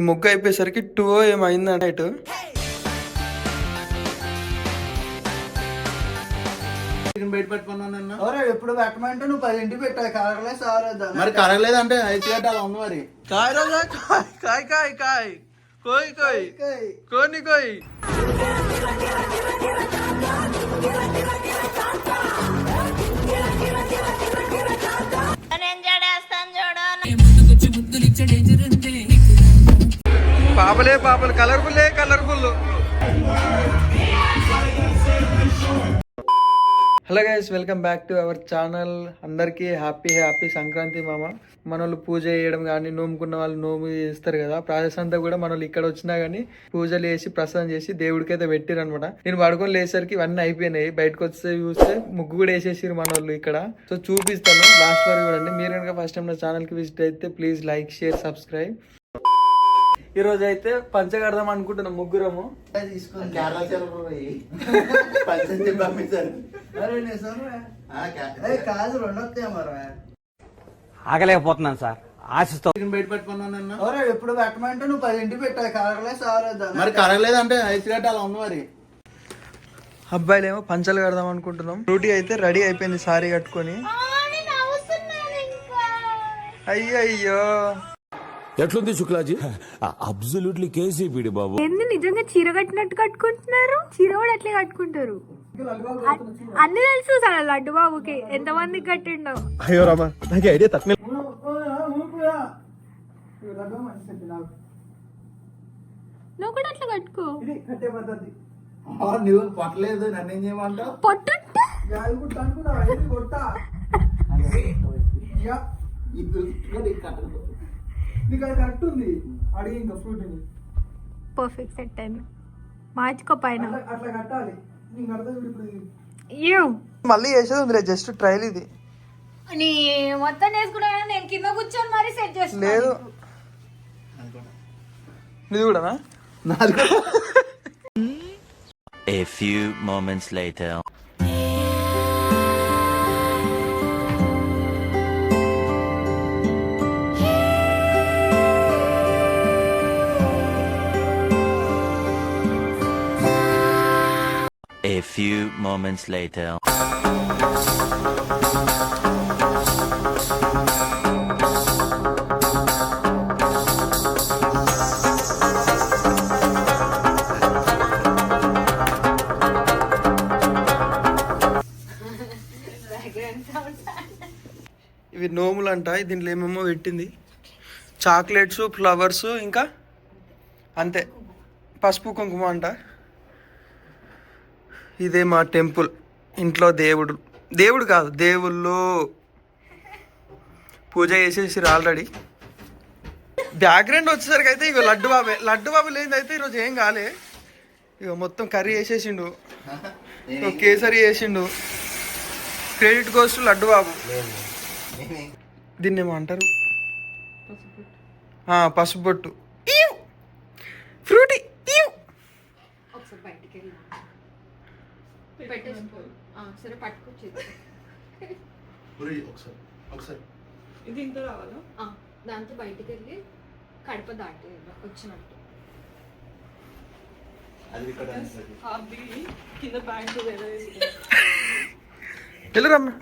ముగ్గు అయిపోయేసరికి 2 ఏమైంది నైట్. బయట పెట్టుకున్నాను ఎప్పుడు పెట్టమంటే నువ్వు 10 పెట్టావు కరగలే సారదా మరి కరగలేదంటే అయితే అలా ఉంది మరి. కాయ్ రోజా కాయ్ కాయ్ కాయ్ కోయ్ కోయ్ కోని కోయ్. పాపలే పాపలు కలర్ఫుల్లే colourful. Hello guys, welcome back to our channel. అందరికీ హ్యాపీ సంక్రాంతి మామ. మన వాళ్ళు పూజ చేయడం కానీ, నోముకున్న వాళ్ళు నోము చేస్తారు కదా, ప్రాసెస్ అంతా కూడా మన వాళ్ళు ఇక్కడ వచ్చినా కానీ పూజలు చేసి ప్రసాదం చేసి దేవుడికి అయితే పెట్టిరు అనమాట. నేను పడుకొని లేసరికి ఇవన్నీ అయిపోయినాయి. బయటకు వస్తే చూస్తే ముగ్గు కూడా వేసేసారు మన వాళ్ళు ఇక్కడ. సో చూపిస్తాను, లాస్ట్ వరకు చూడండి. మీరు కనుక ఫస్ట్ టైం నా ఛానల్కి విజిట్ అయితే ప్లీజ్ లైక్, షేర్, సబ్స్క్రైబ్. ఈ రోజు అయితే పంచ కడదాం అనుకుంటున్నాం ముగ్గురము. ఆగలేకపోతున్నాను సార్, ఆశిస్తో బయట పెట్టుకున్నాను. ఎప్పుడు పెట్టమంటే నువ్వు 10 పెట్టావు కరగలే సారదా మరి కరగలేదంటే అయితే అలా ఉంది మరి. అబ్బాయిలేమో పంచలు కడదాం అనుకుంటున్నాం. డ్యూటీ అయితే రెడీ అయిపోయింది సారీ కట్టుకొని. అయ్యో ఎట్లుంది శుక్లాజీ? అబ్సల్యూట్లీ కేసీపీడి బాబు. ఏంది నిజంగా చీర కట్టినట్టు కట్టుకుంటున్నారు? చీర కూడా అట్లే కట్టుకుంటారు. అన్ని తెలుసు సార్ లడ్డు బాబుకి ఎంత మందికి కట్టిండో. అయ్యో రామా, నాకు ఐడియా తక్కువ. నువ్వు కూడా అట్లా కట్టుకో. నువ్వు పట్టలేదు, నన్ను ఏం చేయమంటావు? పొట్టు పర్ఫెక్ట్ సెట్ అయింది. మార్చుకో పైన అట్లా కట్టాలి. మళ్ళీ చేసేది ఉంది, జస్ట్ ట్రైల్ ఇది. నీ మొత్తం వేసుకున్నా, నేను కింద కూర్చొని మరి సెట్ చేస్తాను. లేదు ఇది కూడానా? A few moments later. A few moments later. ఇవి నోములు అంట. దీంట్లో ఏమేమో పెట్టింది, చాక్లెట్స్, ఫ్లవర్స్, ఇంకా అంతే, పసుపు కుంకుమ అంట. ఇదే మా టెంపుల్. ఇంట్లో దేవుడు కాదు, దేవుళ్ళు పూజ చేసేసారు ఆల్రెడీ. బ్యాక్గ్రౌండ్ వచ్చేసరికి అయితే ఇక లడ్డు బాబు లేదైతే ఈరోజు ఏం కాలే. ఇక మొత్తం కర్రీ వేసేసిండు, కేసరి వేసిండు. క్రెడిట్ గోస్ టు లడ్డు బాబు. దీన్ని ఏమో అంటారు, పసుపు బొట్టు, ఫ్రూటీ. దీంతో రావాలా? దాంతో బయటికి వెళ్ళి కడప దాటి వచ్చినట్టు కింద ప్యాంట్ వెళ్ళరమ్మా.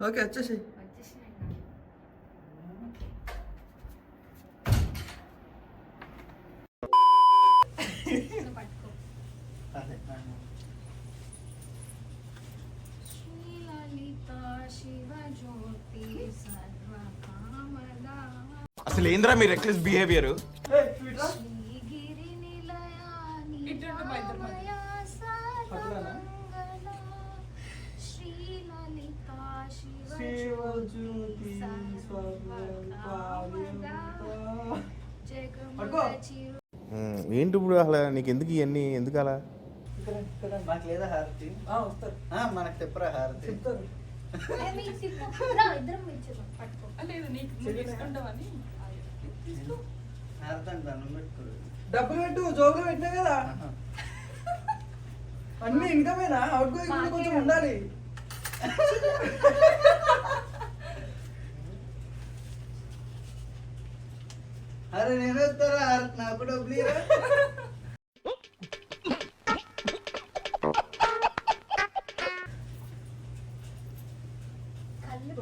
ఓకే వచ్చేసి అసలు ఏంద్రా మీ రెక్లెస్ బిహేవియర్? ఏంటి ఇప్పుడు అసలు నీకు ఎందుకు ఇవన్నీ, ఎందుకు అలా? నాకు లేదా హారతి? మనకు చెప్పరా హారతి? డబ్బులు పెట్టు, జోబులో పెట్టినా కదా. అన్ని ఇన్కమేనా? అవుట్ గోయింగ్ కొంచెం ఉండాలి. అరే నేను వస్తారా హారతి నాకు డబ్బులు ఇరా.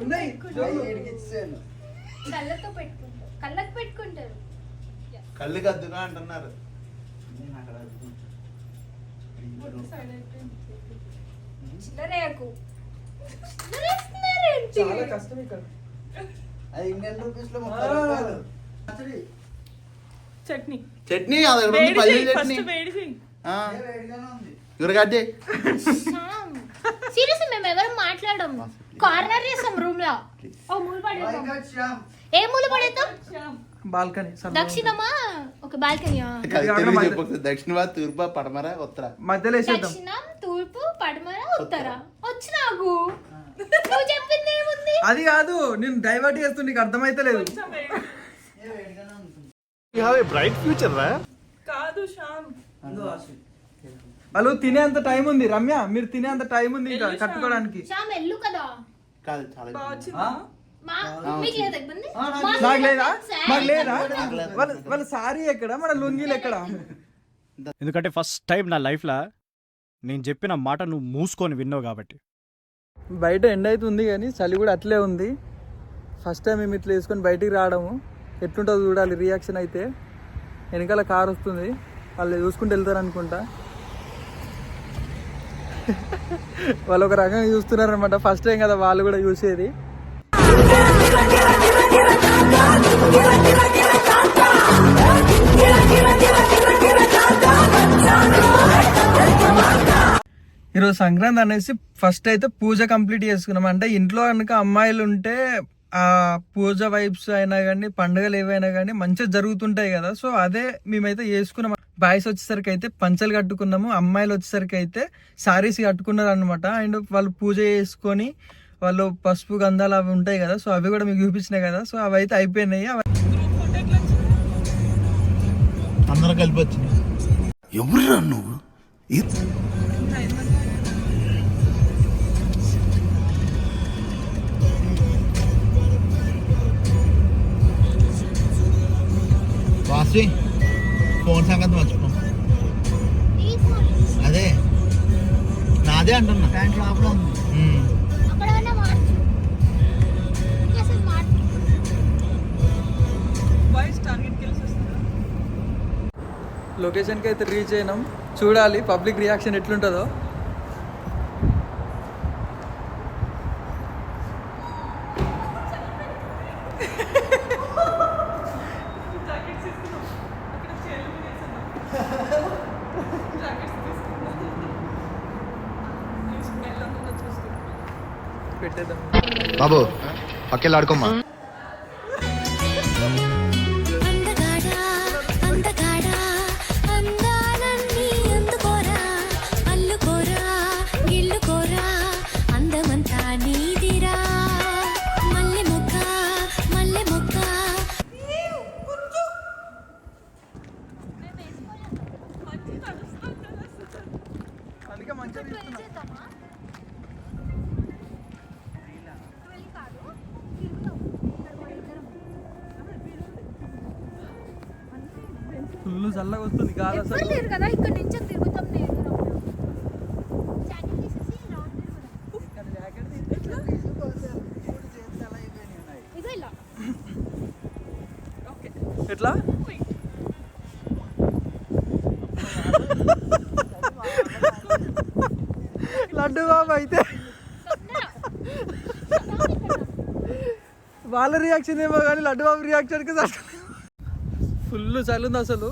ఉన్నాయి వీడికి ఇచ్చాను. కళ్ళతో పెట్టుకుంటారు, కళ్ళకు పెట్టుకుంటారు. కళ్ళుకి అద్దుగా అంటున్నారు. నేను అక్కడ అద్దుకుంటా. చిల్లరేయకు. చిల్లరేస్తున్నారేంటి? చాలా కష్టం ఇక్కడ. అది ఇండియన్ రూపీస్ లో 30 రూపాయలు. పచ్చడి. చట్నీ చట్నీ అది ఎక్కడ ఉంది? పల్లి చట్నీ. వేడి చెయ్యి. ఆ, ఏ వేడిగానే ఉంది. ఇగురుగడ్డ చేయి. సీరియస్ మేము ఎవరు మాట్లాడడం, కార్నర్ చేస్తాం రూమ్ లో. ఓ మూల Why పడేద్దాం. not శ్యామ్? ఏ మూల పడేద్దాం? బాల్కనీ దక్షిణమా ఒక బాల్కనీయా? తెలుగు చెప్పు ఒకసారి. దక్షిణ తూర్పు పడమర ఉత్తర. మధ్యలో వేసేద్దాం. దక్షిణం, తూర్పు, పడమర, ఉత్తర. వచ్చి నాకు నువ్వు చెప్పింది ఏముంది? అది కాదు, నేను డైవర్ట్ చేస్తుంది, నీకు అర్థమైతలేదు. ఏ వేడిగానే ఉంటుంది. కాదు శ్యామ్, అందులో ఆశ. వాళ్ళు తినేంత టైం ఉంది. రమ్య, మీరు తినేంత టైం ఉంది ఇంకా కట్టుకోవడానికి. శ్యామ్ ఎల్లు కదా. కాదు చాలా బాగా ఇబ్బంది. వచ్చిందా? మా మీకు లేదా ఇబ్బంది? నాకు లేదా? మాకు లేదా? వాళ్ళ సారీ ఎక్కడ, మన లుంగీలు ఎక్కడ? ఎందుకంటే ఫస్ట్ టైం నా లైఫ్లో నేను చెప్పిన మాట నువ్వు మూసుకొని విన్నావు కాబట్టి. బయట ఎండ అయితే ఉంది కానీ చలి కూడా అట్లే ఉంది. ఫస్ట్ టైం మేము ఇట్లా వేసుకొని బయటికి రావడము ఎట్లుంటుందో చూడాలి. రియాక్షన్ అయితే వెనకాల కార్ వస్తుంది, వాళ్ళు చూసుకుంటూ వెళ్తారు అనుకుంటా. వాళ్ళు ఒక రకంగా చూస్తున్నారు అనమాట. ఫస్ట్ టైం కదా వాళ్ళు కూడా చూసేది. ఈరోజు సంక్రాంతి అనేసి ఫస్ట్ అయితే పూజ కంప్లీట్ చేసుకున్నాం. అంటే ఇంట్లో కనుక అమ్మాయిలు ఉంటే ఆ పూజ వైబ్స్ అయినా కానీ పండుగలు ఏవైనా కానీ మంచిగా జరుగుతుంటాయి కదా. సో అదే మేమైతే చేసుకున్నాం. బాయ్స్ వచ్చేసరికి అయితే పంచలు కట్టుకున్నాము, అమ్మాయిలు వచ్చేసరికి అయితే సారీస్ కట్టుకున్నారు అనమాట. అండ్ వాళ్ళు పూజ చేసుకొని వాళ్ళు పసుపు గంధాలు అవి ఉంటాయి కదా, సో అవి కూడా మీకు చూపించినాయి కదా. సో అవి అయితే అయిపోయినాయి. అందరూ కలిపి వచ్చింది. ఎవరురా నువ్వు? వాసి ఫోన్ సంగతి మర్చిపో. అదే నాదే అంటున్నా. ప్యాంట్ లోపల ఉంది. బాయ్స్ టార్గెట్ కిల్స్ వస్తుందా? లొకేషన్కి అయితే రీచ్ అయినాం. చూడాలి పబ్లిక్ రియాక్షన్ ఎట్లుంటుందో. జాకెట్స్ తీసుకున్నాం, అక్కడ చైర్లు మీద వేసుకున్నాం. జాకెట్స్ తీసుకున్నాం. స్మెల్ అంతా చూసుకుంటాం. పెట్టేద్దాం. బాబు పక్కెళ్ళాడుకోమ్మా. అందుకే మంచిగా తీసుకున్నాం. ఫుల్ చల్లగా వస్తుంది గాలి అసలు. ఎవ్వరు లేరు కదా, ఇక్కడ నుంచి తిరుగుతాం. నేను జాకెట్ తీసేసి రౌండ్ తిరుగుదాం. ఇగో ఇలా. ఓకే, ఎట్లా లడ్డు బాబు అయితే వాళ్ళ రియాక్షన్ ఏమో కానీ లడ్డు బాబు రియాక్షన్కి ఫుల్ చల్లుంది అసలు,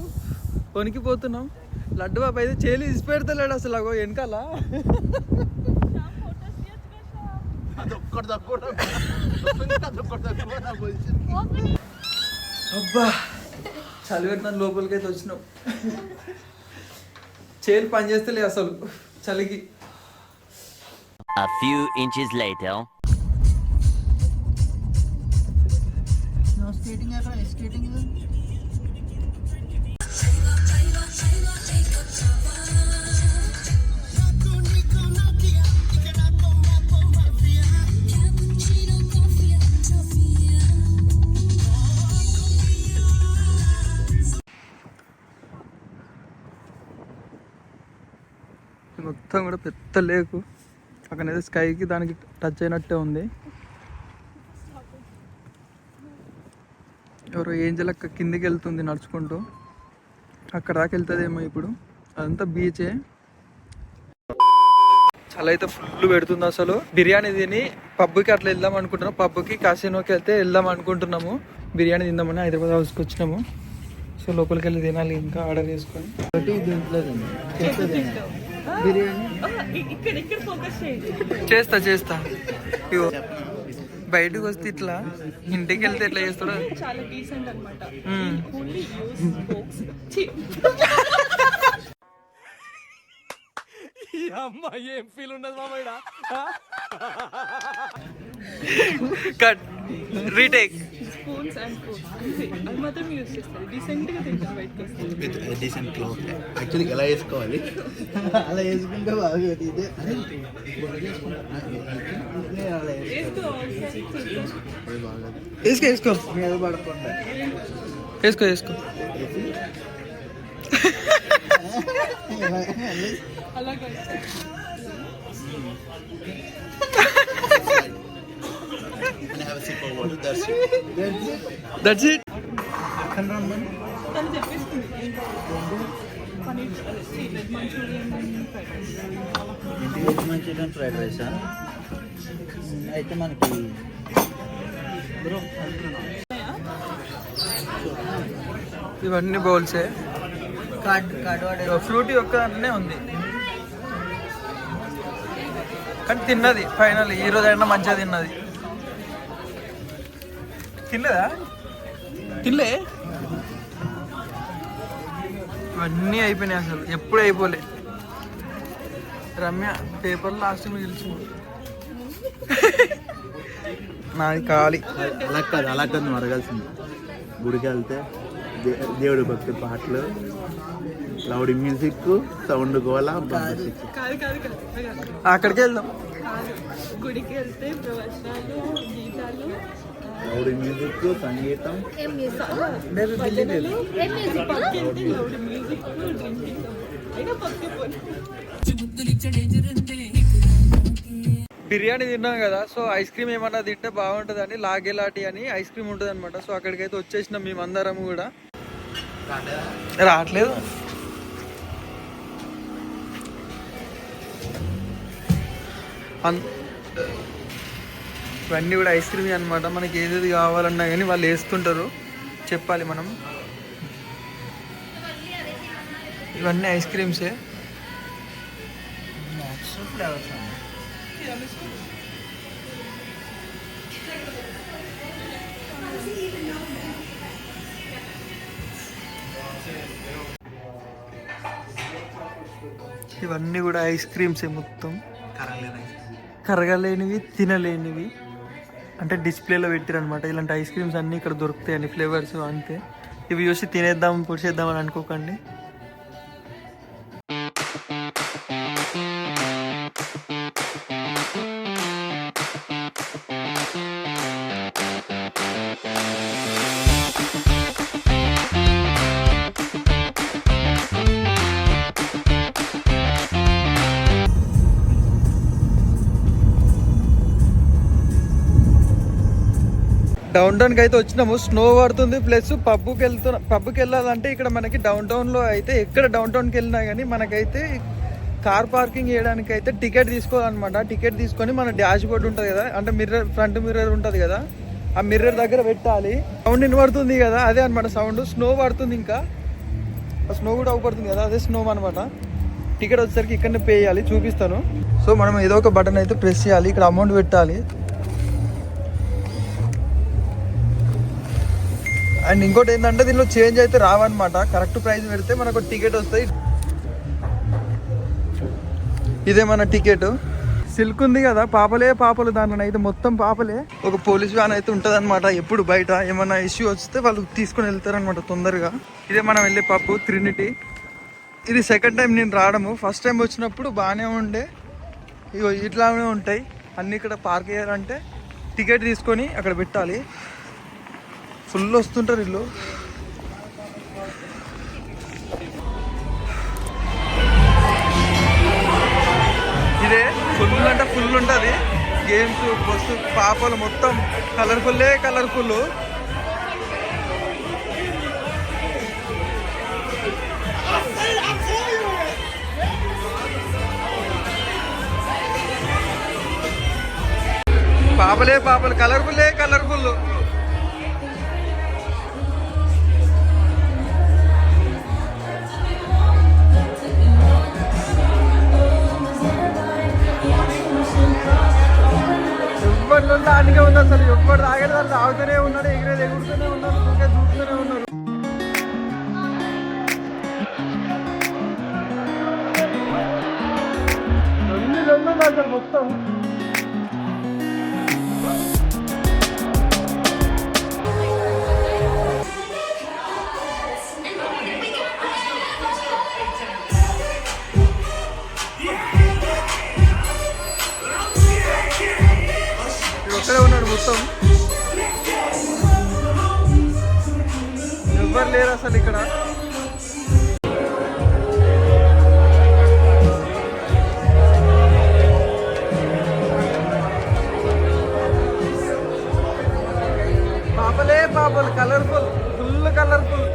వణికిపోతున్నాం. లడ్డు బాబు అయితే చేలి ఇసి పెడతలేడు అసలు. అగో వెనకాల అదొక్కటి తక్కువ. అబ్బా చలి పెట్టిన లోపలికి అయితే వచ్చినాం. చేలు పని చేస్తలే అసలు చలికి. A few inches later. No skating ఎక్కడ? స్కేటింగ్ మొత్తం కూడా పెద్ద లేకు అక్కడ ఏదో స్కైకి దానికి టచ్ అయినట్టే ఉంది. ఎవరో ఏంజల్ అక్క కిందికి వెళ్తుంది నడుచుకుంటూ, అక్కడ దాకా వెళ్తుందేమో ఇప్పుడు. అదంతా బీచే. చాలా అయితే ఫుల్ పెడుతుంది అసలు. బిర్యానీ తిని పబ్కి అట్లా వెళ్దాం అనుకుంటున్నాం, పబ్కి కాసినోకి వెళ్తే వెళ్దాం అనుకుంటున్నాము. బిర్యానీ తిందామని హైదరాబాద్ హౌస్కి వచ్చినాము. సో లోపలికి వెళ్ళి తినాలి ఇంకా ఆర్డర్ చేసుకొని. ఇక్కడ ఫోకస్ చేయండి. చేస్తా ఇగో బయటకు వస్తే ఇట్లా, ఇంటికి వెళ్తే ఎట్లా చేస్తాడో. చాలా డీసెంట్ అన్నమాట. ఏం ఫీల్ ఉండదు మామయ్య. Cut retake. Spoons and forks అంతే, అది మాత్రం యూజ్ చేస్తారు. డీసెంట్ గా తింటారు బయటకు వస్తారు. డీసెంట్ క్లౌడ్ యాక్చువల్లీ ఎలా వేసుకోవాలి, అలా వేసుకుంటే బాగా ఇదే వేసుకో మీద పడకుండా వేసుకో. అలాగే have a sip of water. That's it. That's it. తను చెప్పేస్తుంది paneer veg Manchurian fried rice. Veg Manchurian fried రైసా? అయితే మనకి ఇవన్నీ బౌల్సే. కార్డ్ వాడే ఫ్రూటీ ఒక్క దాంట్లోనే ఉంది కానీ తిన్నది ఫైనల్. ఈ రోజు అయినా మంచిగా తిన్నది. తినలేదా? తినలే. ఇవన్నీ అయిపోయినాయి అసలు, ఎప్పుడు అయిపోలే. రమ్య పేపర్ లాస్ట్ మిగిల్చింది. నాది ఖాళీ. అలా కాదు నువ్వు అడగాల్సింది. గుడికి వెళ్తే దేవుడి భక్తి పాటలు, లౌడ్ మ్యూజిక్, సౌండ్ గోల. కాదు అక్కడికి వెళ్దాం. గుడికి వెళ్తే ప్రవచనాలు, గీతాలు, లౌడ్ మ్యూజిక్, సంగీతం. పక్కి వెళ్తే లౌడ్ మ్యూజిక్, డ్రింకింగ్. అయినా పక్కి పోయి బిర్యానీ తిన్నాం కదా, సో ఐస్ క్రీమ్ ఏమన్నా తింటే బాగుంటుంది అని లాగేలాటి అని ఐస్ క్రీమ్ ఉంటుంది అనమాట. సో అక్కడికైతే వచ్చేసినాం మేమందరం కూడా. రావట్లేదు. ఇవన్నీ కూడా ఐస్ క్రీమ్ అనమాట. మనకి ఏదేది కావాలన్నా కానీ వాళ్ళు వేస్తుంటారు, చెప్పాలి మనం. ఇవన్నీ ఐస్ క్రీమ్సే. ఫ్లేవర్స్ ఇవన్నీ కూడా ఐస్ క్రీమ్సే మొత్తం. కరగలేనివి, తినలేనివి అంటే డిస్ప్లేలో పెట్టారనమాట. ఇలాంటి ఐస్ క్రీమ్స్ అన్నీ ఇక్కడ దొరుకుతాయి అన్ని ఫ్లేవర్స్ అంతే. ఇవి చూసి తినేద్దాం పొడిచేద్దాం అని అనుకోకండి. డౌన్ టౌన్కి అయితే వచ్చినాము. స్నో పడుతుంది, ప్లస్ పబ్కి వెళ్ళాలంటే ఇక్కడ మనకి డౌన్ టౌన్లో అయితే ఎక్కడ డౌన్ టౌన్కి వెళ్ళినా కానీ మనకైతే కార్ పార్కింగ్ చేయడానికి అయితే టికెట్ తీసుకోవాలన్నమాట. టికెట్ తీసుకొని మన డాష్ బోర్డ్ ఉంటుంది కదా, అంటే మిర్రర్, ఫ్రంట్ మిర్రర్ ఉంటుంది కదా, ఆ మిర్రర్ దగ్గర పెట్టాలి. సౌండ్ వినబడుతుంది కదా, అదే అనమాట సౌండ్. స్నో పడుతుంది, ఇంకా స్నో కూడా అవుపడుతుంది కదా, అదే స్నో అనమాట. టికెట్ వచ్చేసరికి ఇక్కడనే పే చేయాలి, చూపిస్తాను. సో మనం ఏదో ఒక బటన్ అయితే ప్రెస్ చేయాలి, ఇక్కడ అమౌంట్ పెట్టాలి. అండ్ ఇంకోటి ఏంటంటే దీనిలో చేంజ్ అయితే రావన్నమాట. కరెక్ట్ ప్రైస్ పెడితే మనకు టికెట్ వస్తాయి. ఇదే మన టికెట్. సిల్క్ ఉంది కదా, పాపలు దాంట్లో అయితే మొత్తం పాపలే. ఒక పోలీస్ వ్యాన్ అయితే ఉంటుంది అనమాట. ఎప్పుడు బయట ఏమైనా ఇష్యూ వస్తే వాళ్ళు తీసుకొని వెళ్తారనమాట తొందరగా. ఇదే మనం వెళ్ళే పప్పు ట్రినిటీ. ఇది సెకండ్ టైం నేను రావడము. ఫస్ట్ టైం వచ్చినప్పుడు బాగానే ఉండే. ఇగో ఇట్లానే ఉంటాయి అన్నీ. ఇక్కడ పార్క్ చేయాలంటే టికెట్ తీసుకొని అక్కడ పెట్టాలి. ఫుల్ వస్తుంటారు వీళ్ళు. ఇదే ఫుల్ అంటే ఫుల్ ఉంటుంది గేమ్స్ బస్సు పాపలు మొత్తం కలర్ఫుల్ పాపలు కలర్ఫుల్ ఎవ్వరిలో దానికే ఉంది అసలు ఎవ్వరు తాగేది వాళ్ళు తాగుతూనే ఉన్నాడు ఎగురుతూనే ఉన్నారు దూకుతూనే ఉన్నారు ఉంది అసలు మొత్తం ఒక్కడే ఉన్నాడు మొత్తం ఎవ్వరు లేరు అసలు ఇక్కడ పాపలు కలర్ఫుల్ ఫుల్ కలర్ఫుల్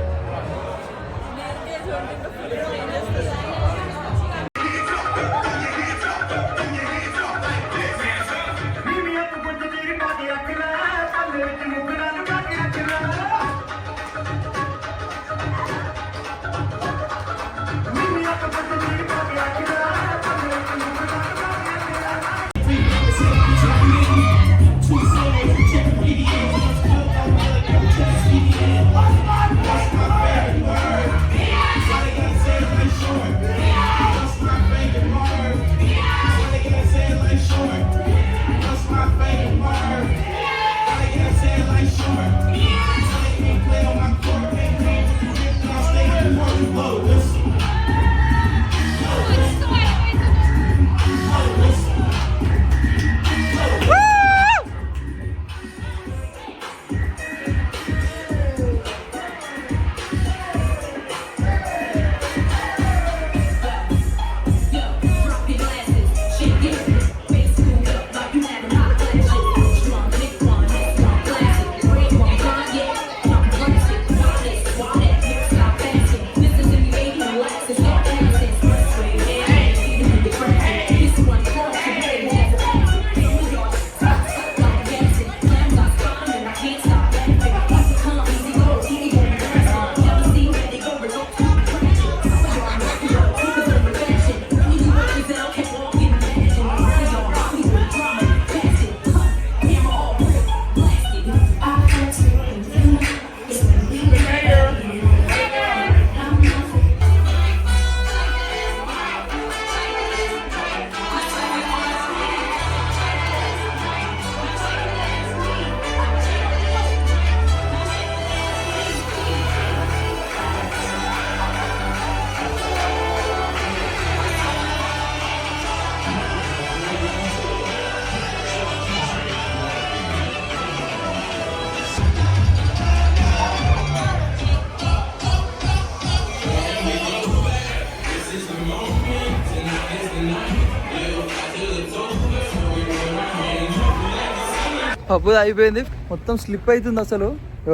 పప్పు అయిపోయింది మొత్తం స్లిప్ అవుతుంది అసలు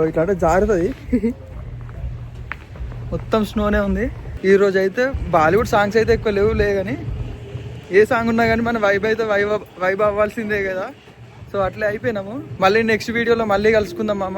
ఇట్లా జారుతుంది మొత్తం స్నోనే ఉంది. ఈ రోజు అయితే బాలీవుడ్ సాంగ్స్ అయితే ఎక్కువ లేవులే కానీ ఏ సాంగ్ ఉన్నా కానీ మన వైబ్ అయితే వైబ్ అవ్వాల్సిందే కదా. సో అట్లే అయిపోయినాము. మళ్ళీ నెక్స్ట్ వీడియోలో మళ్ళీ కలుసుకుందాం మామ.